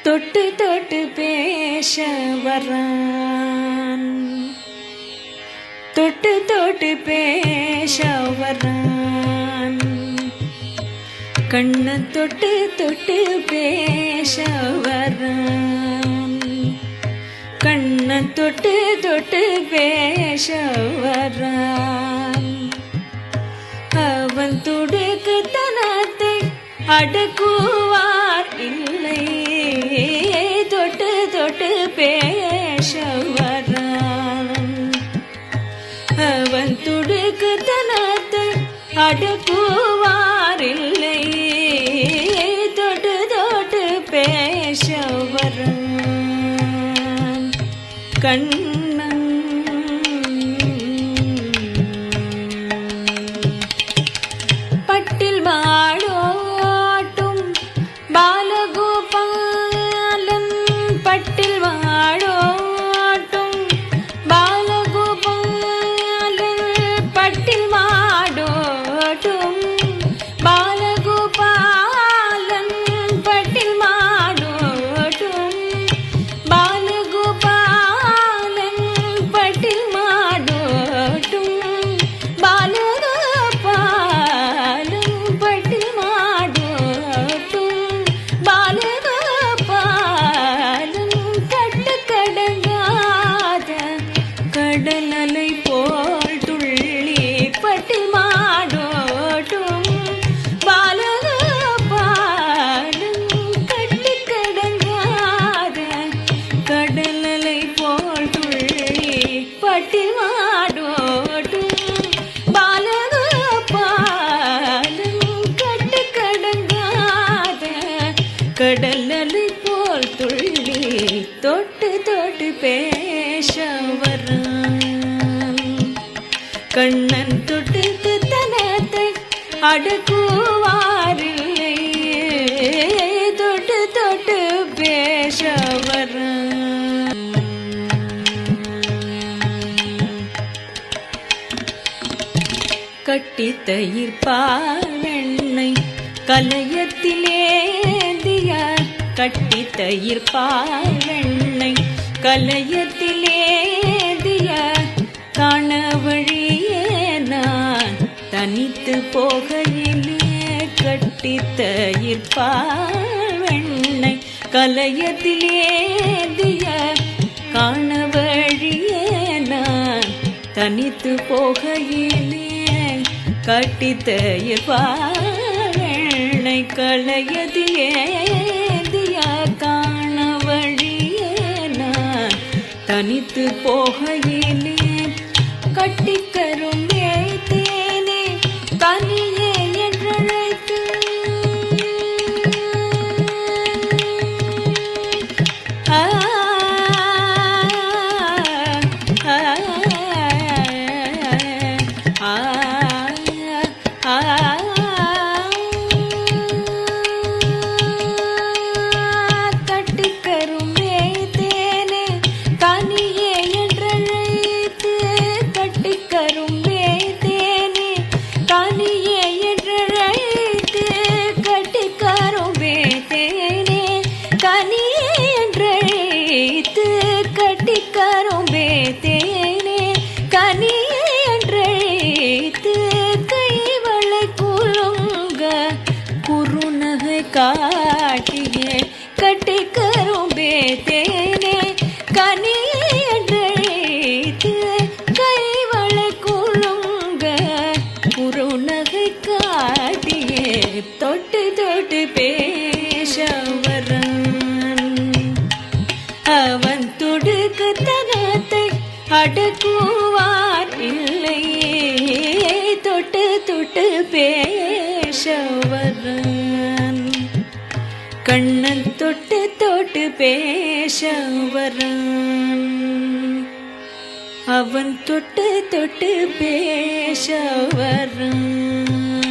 தொட்டு தொட்டு பேச வரான், தொட்டு தொட்டு பேச வரான், கண்ண தொட்டு தொட்டு பேச வரான், கண்ண தொட்டு தொட்டு பேச வரான். அவன் துடுக்கு தனத்தை அடக்குவார் இல்லை, தொட்டு தொட்டு பேச வரான். அவன் துடுக்கு தனத்தை அடக்குவார் இல்லை, தொட்டு தொட்டு பேச வரான். கண்ணன் பட்டில் வாடோட்டும் பாலகோபாலன், பட்டில் வாடோட்டும் பாலகோபாலன், பட்டில் வாடோட்டும் பாலகோபாலன், பட்டில் வாடோட்டும் பாலகோபாலன், பட்டில் வாடோட்டும் பாலகோபாலன், பட்டில் வாடோட்டும் பாலகோபாலன். கட்டுக்கடங்காத கடல் அலை போல் துள்ளி பட்டில் வாடோட்டும் பாலகோபாலன். கட்டுக்கடங்காத கடல் அலை போல் துள்ளி பட்டில் வாடோட்டும் பாலகோபாலன். கட்டுக்கடங்காத கடல் அலை போல் துள்ளி தொட்டு தொட்டு பேச வரான். கண்ணன் தொட்டு தனத்தை அடக்குவாரில்லை, தொட்டு தொட்டு பேச வரான். கட்டி தயிர் பால் வெண்ணெய் கலையத்திலேந்திய, கட்டி தயிர் பால் வெண்ணெய் கலையத்திலேந்திய, காண வழியே நான் தனித்து போகையிலே. கட்டி தயிர் பால் வெண்ணெய் கலையத்திலேந்திய, காண வழியே நான் தனித்து போகையிலே. கட்டி தயிர் பால் வெண்ணெய் கலையத்திலேந்திய, காண வழியே நான் தனித்து போகையிலே. கட்டிக்கரும்பே தேனே கனியே என்றழைத்து, கட்டிக்கரும்பே தேனே கனியே என்றழைத்து, கட்டிக்கரும்பே தேனே கனியே என்றழைத்து, கட்டிக்கரும்பே தேனே கனியே என்றழைத்து, கட்டிக்கரும்பே தேனே கனியே என்றழைத்து, கைவளை குலுங்க குறுநகை காட்டியே. கட்டிக்கரும்பே தேனே கனியே என்றழைத்து, கைவளை குலுங்க குறுநகை காட்டியே. தொட்டு தொட்டு பேச வரான். அவன் துடுக்கு தனத்தை அடக்குவார் இல்லை, தொட்டு தொட்டு பேச வரான். கண்ணன் தொட்டு தொட்டு பேச வரான். அவன் தொட்டு தொட்டு பேச வரான்.